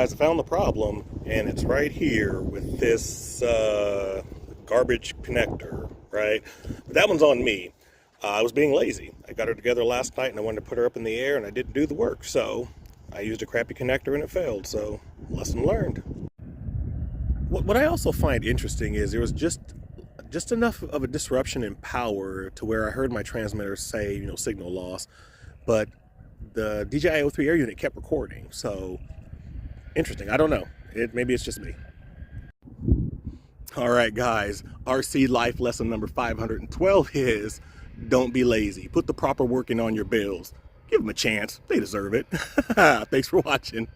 guys, I found the problem, and it's right here with this garbage connector, right? But that one's on me. I was being lazy. I got her together last night, and I wanted to put her up in the air, and I didn't do the work, so I used a crappy connector, and it failed, so lesson learned. What I also find interesting is there was just enough of a disruption in power to where I heard my transmitter say, signal loss, but the DJI-03 air unit kept recording, so interesting. I don't know. Maybe it's just me. All right, guys. RC life lesson number 512 is don't be lazy. Put the proper work in on your bills. Give them a chance. They deserve it. Thanks for watching.